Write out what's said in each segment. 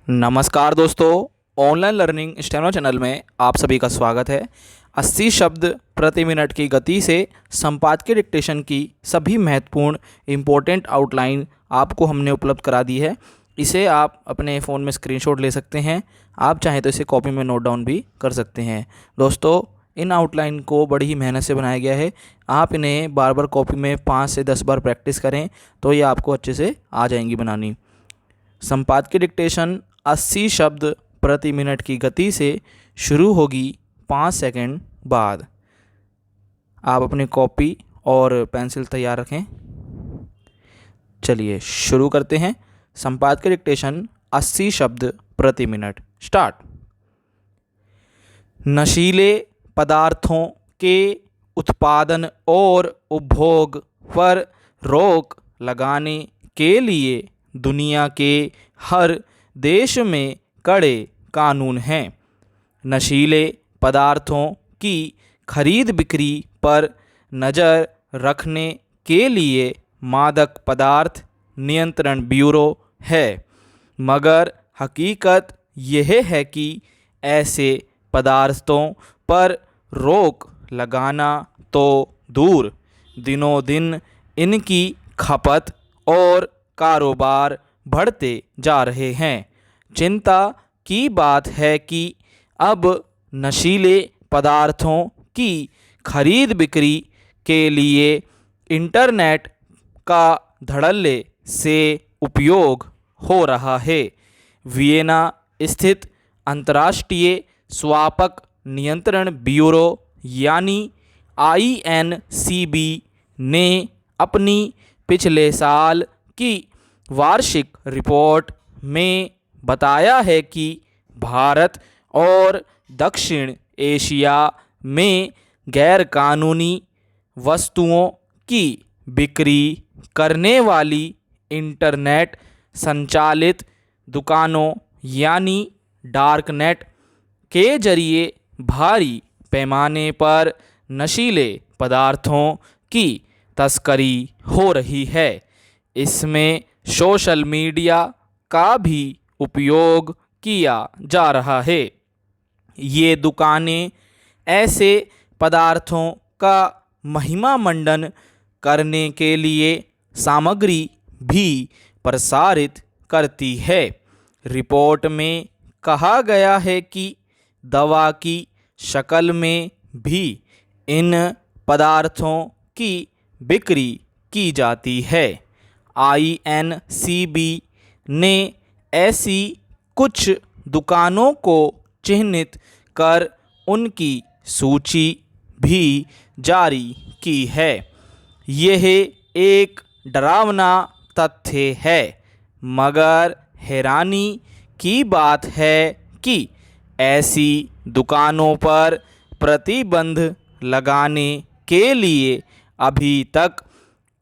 नमस्कार दोस्तों, online learning steno channel में आप सभी का स्वागत है। 80 शब्द प्रति मिनट की गति से संपादकीय डिक्टेशन की सभी महत्वपूर्ण इम्पोर्टेंट आउटलाइन आपको हमने उपलब्ध करा दी है। इसे आप अपने फ़ोन में स्क्रीनशॉट ले सकते हैं। आप चाहें तो इसे कॉपी में नोट डाउन भी कर सकते हैं। दोस्तों, इन आउटलाइन को बड़ी ही मेहनत से बनाया गया है। आप इन्हें बार बार कॉपी में 5 से 10 बार प्रैक्टिस करें तो ये आपको अच्छे से आ जाएंगी बनानी। संपादकीय डिक्टेशन 80 शब्द प्रति मिनट की गति से शुरू होगी 5 सेकंड बाद। आप अपनी कॉपी और पेंसिल तैयार रखें। चलिए शुरू करते हैं। संपादकीय डिक्टेशन 80 शब्द प्रति मिनट स्टार्ट। नशीले पदार्थों के उत्पादन और उपभोग पर रोक लगाने के लिए दुनिया के हर देश में कड़े कानून हैं। नशीले पदार्थों की खरीद बिक्री पर नज़र रखने के लिए मादक पदार्थ नियंत्रण ब्यूरो है, मगर हकीकत यह है कि ऐसे पदार्थों पर रोक लगाना तो दूर, दिनों दिन इनकी खपत और कारोबार बढ़ते जा रहे हैं। चिंता की बात है कि अब नशीले पदार्थों की खरीद बिक्री के लिए इंटरनेट का धड़ल्ले से उपयोग हो रहा है। वियना स्थित अंतर्राष्ट्रीय स्वापक नियंत्रण ब्यूरो यानी INCB ने अपनी पिछले साल की वार्षिक रिपोर्ट में बताया है कि भारत और दक्षिण एशिया में गैरकानूनी वस्तुओं की बिक्री करने वाली इंटरनेट संचालित दुकानों यानी डार्क नेट के जरिए भारी पैमाने पर नशीले पदार्थों की तस्करी हो रही है। इसमें सोशल मीडिया का भी उपयोग किया जा रहा है। ये दुकानें ऐसे पदार्थों का महिमा मंडन करने के लिए सामग्री भी प्रसारित करती है। रिपोर्ट में कहा गया है कि दवा की शक्ल में भी इन पदार्थों की बिक्री की जाती है। INCB ने ऐसी कुछ दुकानों को चिन्हित कर उनकी सूची भी जारी की है। यह एक डरावना तथ्य है, मगर हैरानी की बात है कि ऐसी दुकानों पर प्रतिबंध लगाने के लिए अभी तक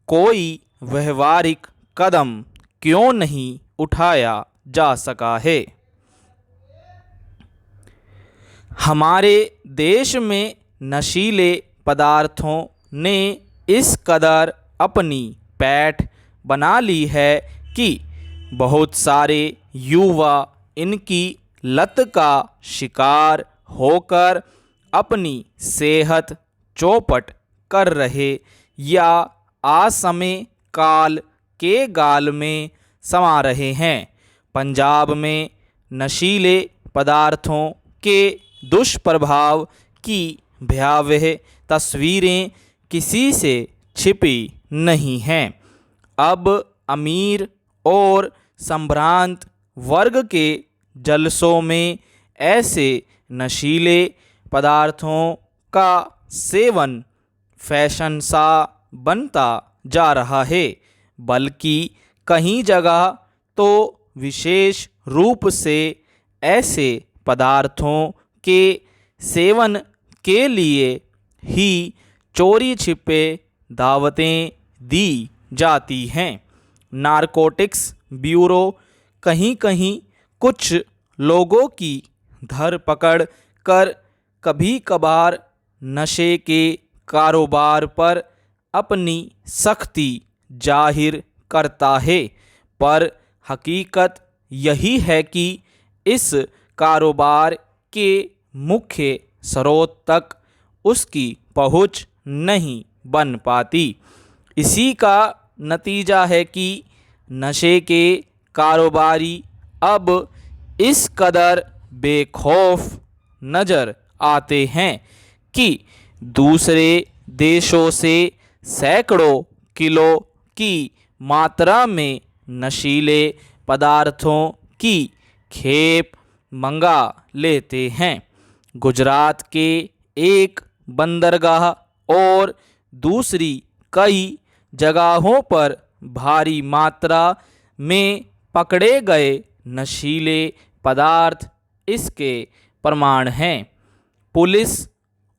कोई व्यवहारिक कदम क्यों नहीं उठाया जा सका है। हमारे देश में नशीले पदार्थों ने इस कदर अपनी पैठ बना ली है कि बहुत सारे युवा इनकी लत का शिकार होकर अपनी सेहत चौपट कर रहे या असमय काल के गाल में समा रहे हैं। पंजाब में नशीले पदार्थों के दुष्प्रभाव की भयावह तस्वीरें किसी से छिपी नहीं हैं। अब अमीर और संभ्रांत वर्ग के जलसों में ऐसे नशीले पदार्थों का सेवन फैशन सा बनता जा रहा है, बल्कि कहीं जगह तो विशेष रूप से ऐसे पदार्थों के सेवन के लिए ही चोरी छिपे दावतें दी जाती हैं। नारकोटिक्स ब्यूरो कहीं कहीं कुछ लोगों की धरपकड़ कर कभी कभार नशे के कारोबार पर अपनी सख्ती जाहिर करता है, पर हकीकत यही है कि इस कारोबार के मुख्य स्रोत तक उसकी पहुंच नहीं बन पाती। इसी का नतीजा है कि नशे के कारोबारी अब इस कदर बेखौफ नज़र आते हैं कि दूसरे देशों से सैकड़ों किलो की मात्रा में नशीले पदार्थों की खेप मंगा लेते हैं। गुजरात के एक बंदरगाह और दूसरी कई जगहों पर भारी मात्रा में पकड़े गए नशीले पदार्थ इसके प्रमाण हैं। पुलिस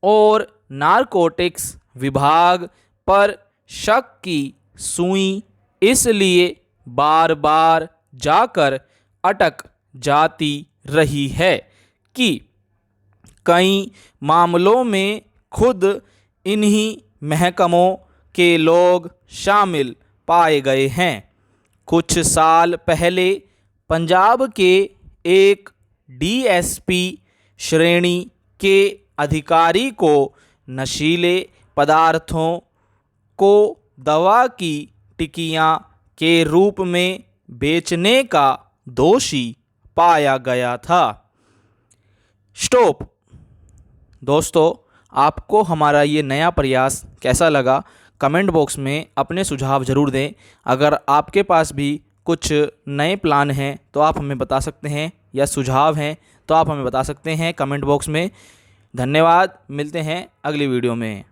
और नारकोटिक्स विभाग पर शक की सुई इसलिए बार बार जाकर अटक जाती रही है कि कई मामलों में खुद इन्हीं महकमों के लोग शामिल पाए गए हैं। कुछ साल पहले पंजाब के एक डीएसपी श्रेणी के अधिकारी को नशीले पदार्थों को दवा की टिकियाँ के रूप में बेचने का दोषी पाया गया था। स्टॉप। दोस्तों, आपको हमारा ये नया प्रयास कैसा लगा? कमेंट बॉक्स में अपने सुझाव ज़रूर दें। अगर आपके पास भी कुछ नए प्लान हैं तो आप हमें बता सकते हैं, या सुझाव हैं तो आप हमें बता सकते हैं कमेंट बॉक्स में। धन्यवाद। मिलते हैं अगली वीडियो में।